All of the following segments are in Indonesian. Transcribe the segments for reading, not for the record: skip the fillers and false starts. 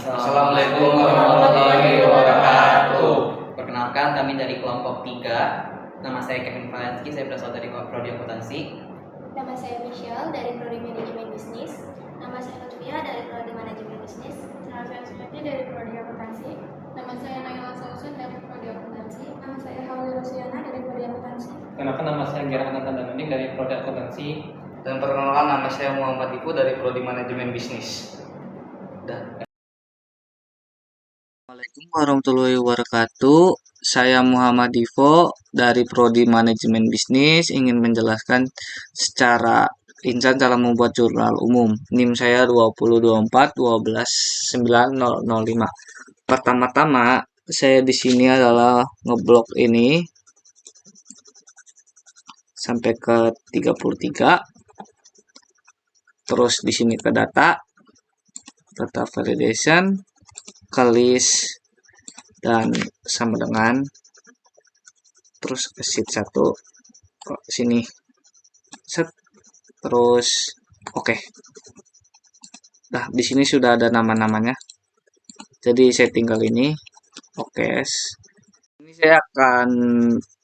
Assalamualaikum warahmatullahi wabarakatuh. Perkenalkan, kami dari kelompok 3. Nama saya Kevin Valensky, saya berasal dari Prodi Akuntansi. Nama saya Michelle dari Prodi Manajemen Bisnis. Nama saya Lutfia dari Prodi Manajemen Bisnis. Nama saya Suliati dari Prodi Akuntansi. Nama saya Naila Sausun dari Prodi Akuntansi. Nama saya Hauli Rosiana dari Prodi Akuntansi. Kenalkan, nama saya Gerhana Tandamanik dari Prodi Akuntansi. Dan perkenalkan, nama saya Muhammad Ibu dari Prodi Manajemen Bisnis. Assalamualaikum warahmatullahi wabarakatuh. Saya Muhammad Divo dari Prodi Manajemen Bisnis, ingin menjelaskan secara rinci cara membuat jurnal umum. NIM saya 2024-12-9005. Pertama-tama saya di sini adalah ngeblok ini sampai ke 33. Terus di sini ke data validation, ke list, dan sama dengan, terus ke sheet 1 ke sini set, terus oke. Nah, di sini sudah ada nama-namanya, jadi saya tinggal ini oke. Ini saya akan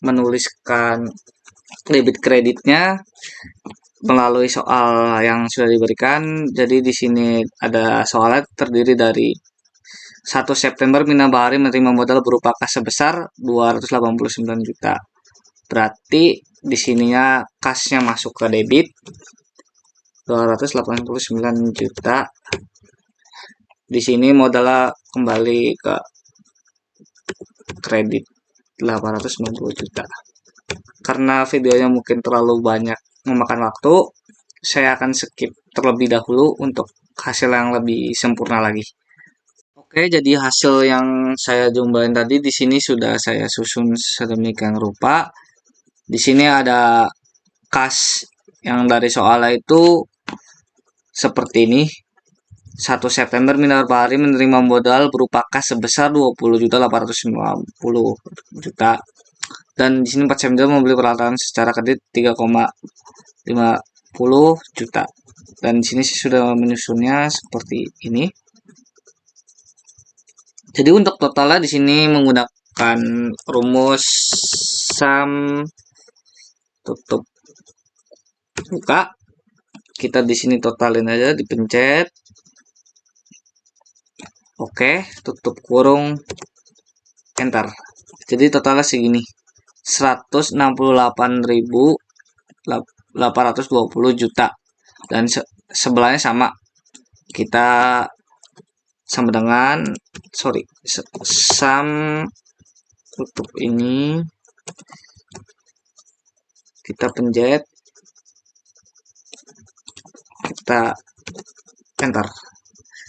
menuliskan debit kreditnya melalui soal yang sudah diberikan. Jadi di sini ada soalnya terdiri dari 1 September Mina Bahari menerima modal berupa kas sebesar 289 juta. Berarti di sininya kasnya masuk ke debit 289 juta. Di sini modalnya kembali ke kredit 890 juta. Karena videonya mungkin terlalu banyak memakan waktu, saya akan skip terlebih dahulu untuk hasil yang lebih sempurna lagi. Oke, jadi hasil yang saya jumlahin tadi di sini sudah saya susun sedemikian rupa. Di sini ada kas yang dari soalnya itu seperti ini. 1 September Minar Bahari menerima modal berupa kas sebesar 20.890 juta. Dan di sini 4 September membeli peralatan secara kredit 3,50 juta. Dan di sini saya sudah menyusunnya seperti ini. Jadi untuk totalnya di sini menggunakan rumus sum tutup buka. Kita di sini totalin aja, dipencet. Oke, tutup kurung, enter. Jadi totalnya segini. 168.820 juta. Dan sebelahnya sama. Kita sama dengan sum tutup ini, kita pencet, kita enter.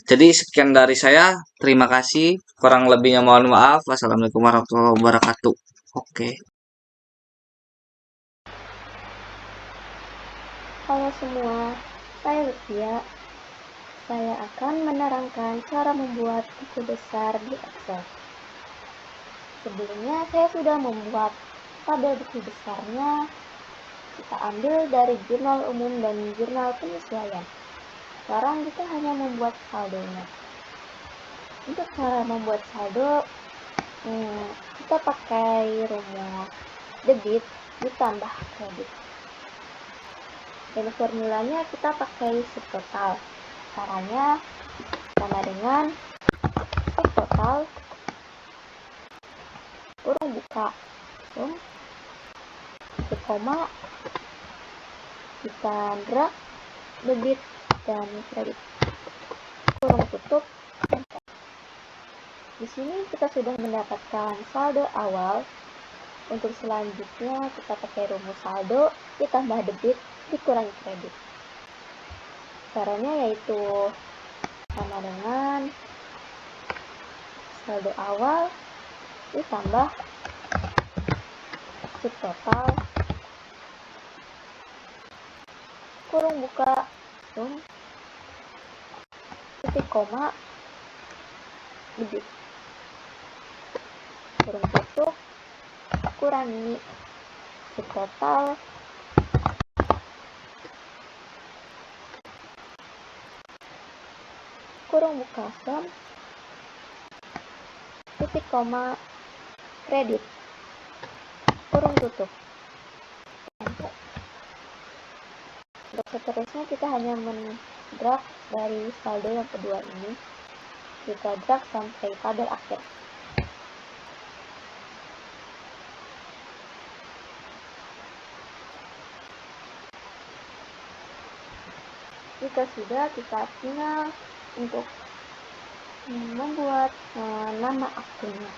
Jadi sekian dari saya, terima kasih, kurang lebihnya mohon maaf. Wassalamualaikum warahmatullahi wabarakatuh. Oke. Halo semua, saya Lutfia. Saya akan menerangkan cara membuat buku besar di Excel. Sebelumnya saya sudah membuat tabel buku besarnya. Kita ambil dari jurnal umum dan jurnal penyesuaian. Sekarang kita hanya membuat saldonya. Untuk cara membuat saldo, kita pakai rumus debit ditambah kredit. Dan formulanya kita pakai subtotal. Caranya sama dengan subtotal kurung buka sum koma kita drag debit dan kredit kurung tutup enter. Di sini kita sudah mendapatkan saldo awal. Untuk selanjutnya kita pakai rumus saldo ditambah debit dikurangi kredit. Caranya yaitu sama dengan saldo awal ditambah subtotal kurung buka sum titik koma debit kurung tutup kurangi subtotal kurung buka sum titik koma kredit kurung tutup. Enter. Untuk seterusnya kita hanya mendrag dari saldo yang kedua ini, kita drag sampai tabel akhir. Jika sudah, kita tinggal untuk membuat nama akunnya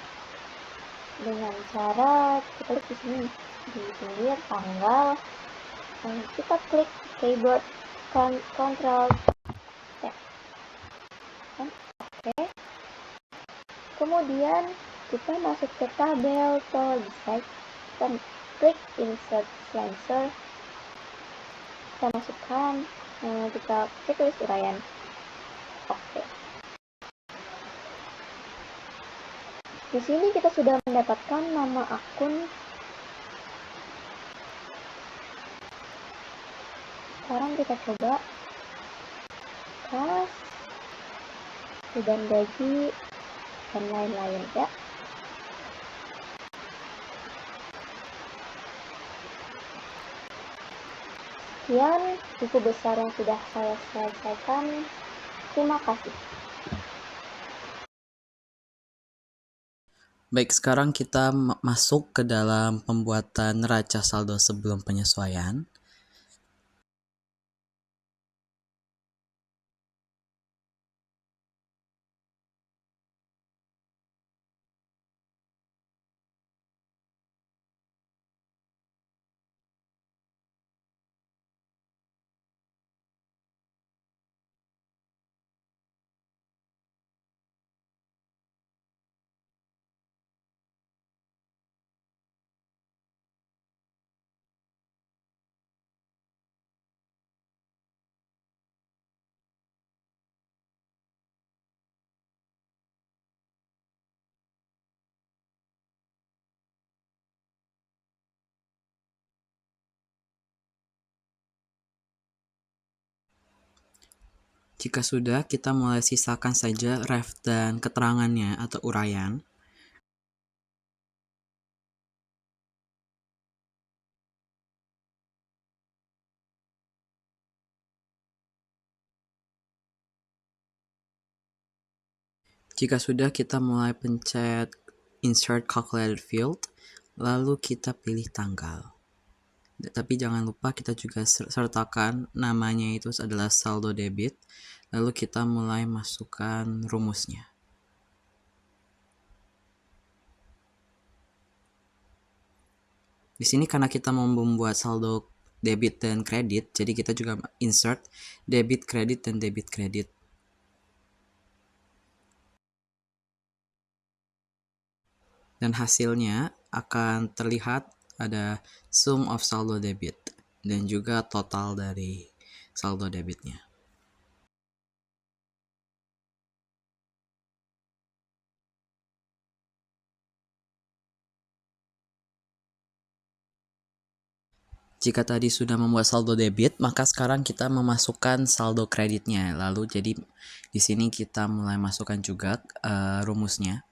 dengan cara kita klik di sini di pinggir tanggal, kita klik keyboard Ctrl Tab. Oke. Kemudian kita masuk ke tabel tool site dan klik insert slicer. Kita masukkan, kita checklist uraian. Oke. Di sini kita sudah mendapatkan nama akun. Sekarang kita coba kas, beban gaji, dan lain-lain ya. Sekian buku besar yang sudah saya selesaikan. Terima kasih. Baik, sekarang kita masuk ke dalam pembuatan neraca saldo sebelum penyesuaian. Jika sudah, kita mulai sisakan saja ref dan keterangannya atau uraian. Jika sudah, kita mulai pencet insert calculated field, lalu kita pilih tanggal. Tapi jangan lupa kita juga sertakan namanya itu adalah saldo debit, lalu kita mulai masukkan rumusnya. Di sini karena kita mau membuat saldo debit dan kredit, jadi kita juga insert debit kredit dan debit kredit. Dan hasilnya akan terlihat ada sum of saldo debit dan juga total dari saldo debitnya. Jika tadi sudah membuat saldo debit, maka sekarang kita memasukkan saldo kreditnya. Lalu jadi di sini kita mulai masukkan juga rumusnya.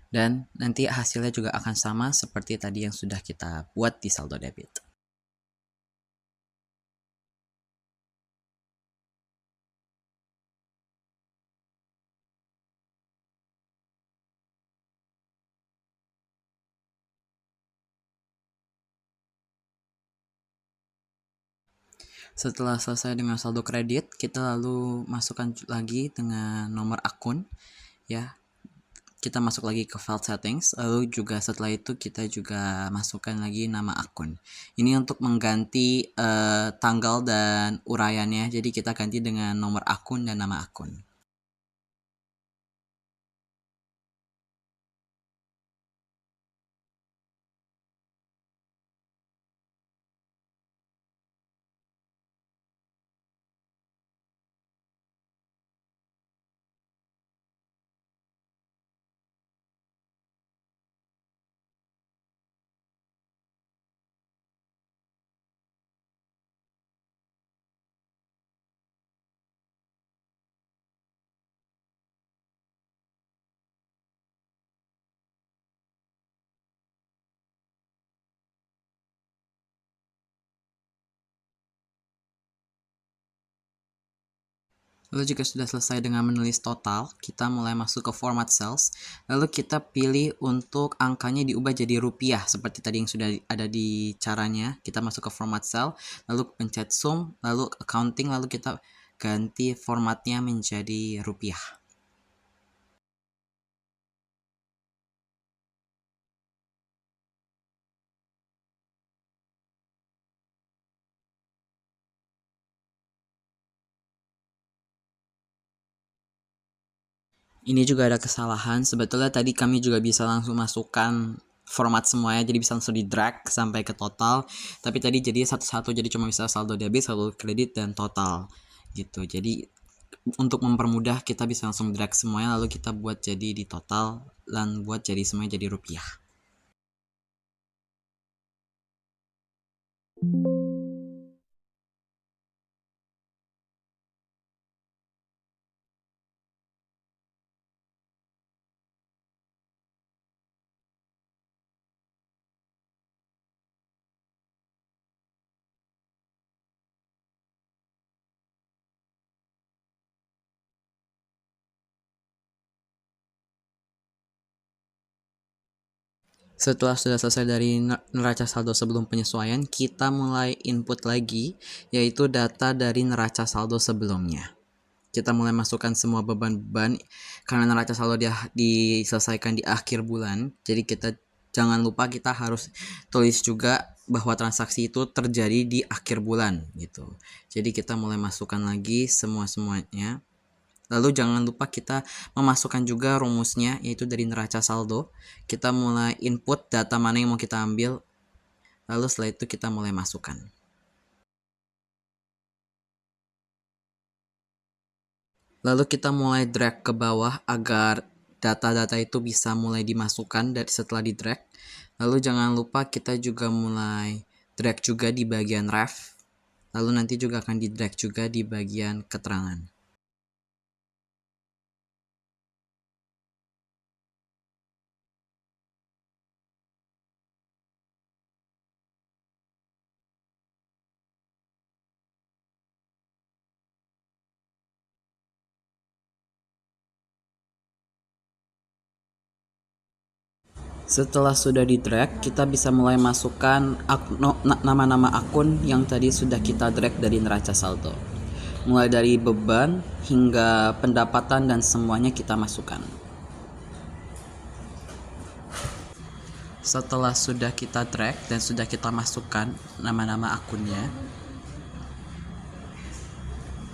Dan nanti hasilnya juga akan sama seperti tadi yang sudah kita buat di saldo debit. Setelah selesai dengan saldo kredit, kita lalu masukkan lagi dengan nomor akun, ya. Kita masuk lagi ke file settings, lalu juga setelah itu kita juga masukkan lagi nama akun. Ini untuk mengganti tanggal dan uraiannya, jadi kita ganti dengan nomor akun dan nama akun. Lalu jika sudah selesai dengan menulis total, kita mulai masuk ke format cells. Lalu kita pilih untuk angkanya diubah jadi rupiah seperti tadi yang sudah ada di caranya. Kita masuk ke format cell, lalu pencet sum, lalu accounting, lalu kita ganti formatnya menjadi rupiah. Ini juga ada kesalahan, sebetulnya tadi kami juga bisa langsung masukkan format semuanya, jadi bisa langsung di drag sampai ke total, tapi tadi jadi satu-satu, jadi cuma bisa saldo debit, saldo kredit, dan total gitu. Jadi untuk mempermudah kita bisa langsung drag semuanya, lalu kita buat jadi di total dan buat jadi semuanya jadi rupiah. Setelah sudah selesai dari neraca saldo sebelum penyesuaian, kita mulai input lagi, yaitu data dari neraca saldo sebelumnya. Kita mulai masukkan semua beban-beban, karena neraca saldo diselesaikan di akhir bulan, jadi kita jangan lupa kita harus tulis juga bahwa transaksi itu terjadi di akhir bulan gitu. Jadi kita mulai masukkan lagi semuanya. Lalu jangan lupa kita memasukkan juga rumusnya, yaitu dari neraca saldo. Kita mulai input data mana yang mau kita ambil, lalu setelah itu kita mulai masukkan. Lalu kita mulai drag ke bawah agar data-data itu bisa mulai dimasukkan dari setelah di drag. Lalu jangan lupa kita juga mulai drag juga di bagian ref. Lalu nanti juga akan di drag juga di bagian keterangan. Setelah sudah di drag, kita bisa mulai masukkan nama-nama akun yang tadi sudah kita drag dari neraca saldo. Mulai dari beban hingga pendapatan dan semuanya kita masukkan. Setelah sudah kita drag dan sudah kita masukkan nama-nama akunnya,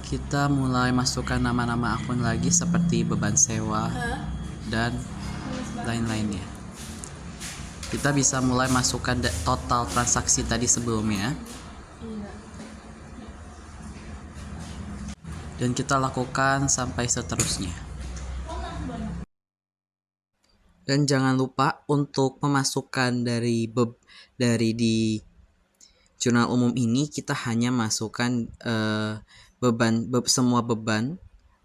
kita mulai masukkan nama-nama akun lagi seperti beban sewa dan lain-lainnya. Kita bisa mulai masukkan total transaksi tadi sebelumnya. Dan kita lakukan sampai seterusnya. Dan jangan lupa untuk memasukkan dari di jurnal umum ini kita hanya masukkan semua beban.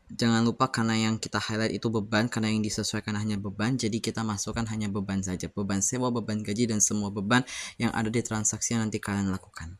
Jangan lupa karena yang kita highlight itu beban, karena yang disesuaikan hanya beban, jadi kita masukkan hanya beban saja. Beban sewa, beban gaji, dan semua beban yang ada di transaksi yang nanti kalian lakukan.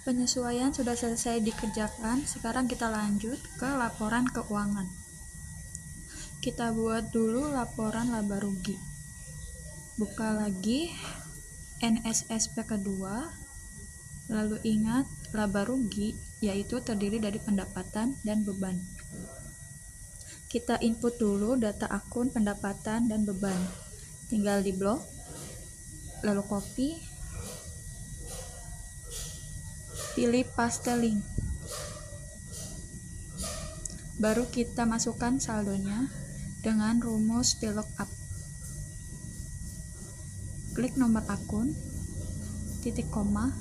Penyesuaian sudah selesai dikerjakan, sekarang kita lanjut ke laporan keuangan. Kita buat dulu laporan laba rugi. Buka lagi NSSP kedua, lalu ingat laba rugi yaitu terdiri dari pendapatan dan beban. Kita input dulu data akun pendapatan dan beban. Tinggal di blok, lalu copy, pilih paste link. Baru kita masukkan saldonya dengan rumus VLOOKUP. Klik nomor akun, titik koma,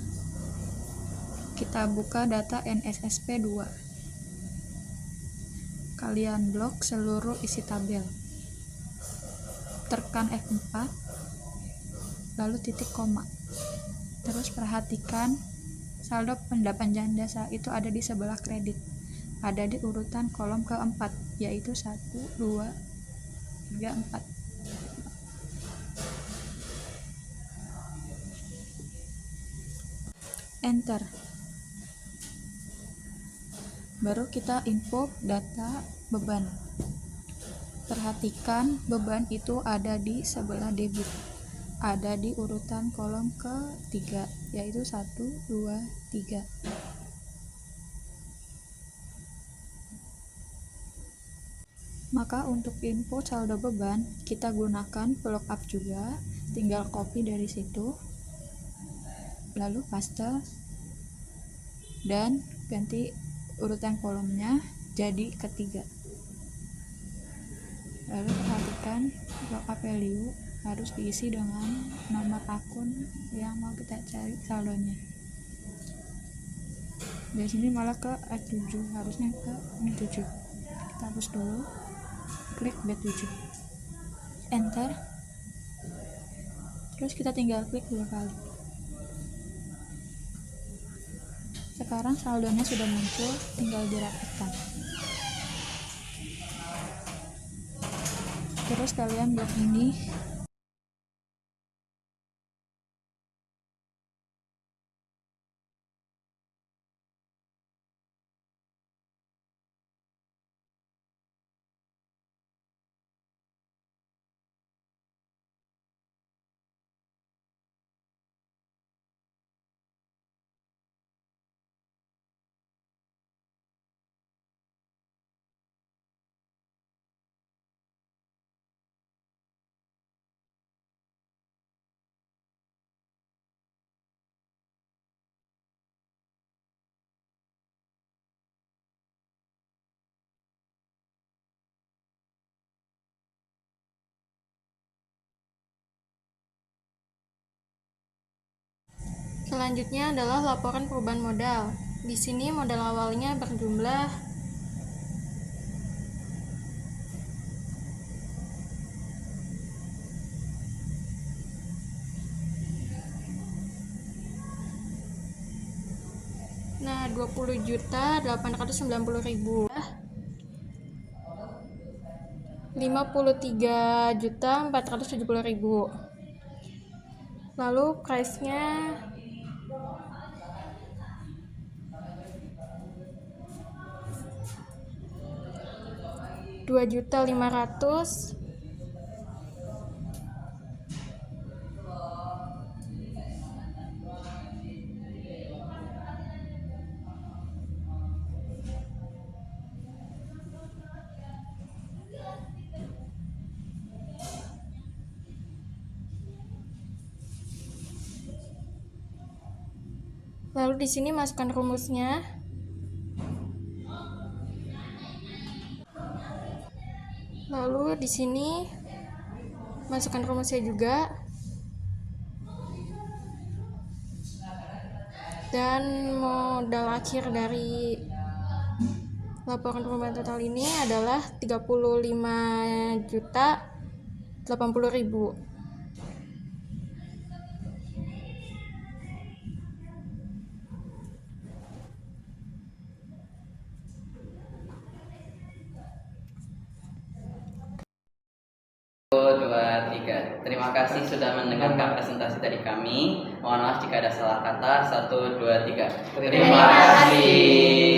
kita buka data NSSP 2. Kalian blok seluruh isi tabel. Tekan F4, lalu titik koma. Terus perhatikan saldo pendapatan jasa itu ada di sebelah kredit. Ada di urutan kolom keempat, yaitu 1, 2, 3, 4. Enter. Baru kita input data beban. Perhatikan beban itu ada di sebelah debit. Ada di urutan kolom ketiga, yaitu 1, 2, 3. Maka untuk input saldo beban, kita gunakan VLOOKUP juga, tinggal copy dari situ, lalu paste, dan ganti urutan kolomnya jadi ketiga. Lalu perhatikan VLOOKUP value harus diisi dengan nomor akun yang mau kita cari saldonya. Di sini malah ke A7, harusnya ke B7. Kita hapus dulu, klik B7, enter. Terus kita tinggal klik 2 kali. Sekarang saldonya sudah muncul, tinggal dirapikan. Terus kalian blok ini. Selanjutnya adalah laporan perubahan modal. Di sini modal awalnya berjumlah Nah, 20.890.000. 53.470.000. Lalu price-nya Rp2.500.000. Lalu di sini masukkan rumusnya. Lalu di sini masukkan rumusnya juga. Dan modal akhir dari laporan perubahan total ini adalah 35.080.000. 1, 2, 3. Terima kasih sudah mendengarkan presentasi dari kami. Mohon maaf jika ada salah kata. 1, 2, 3. Terima kasih.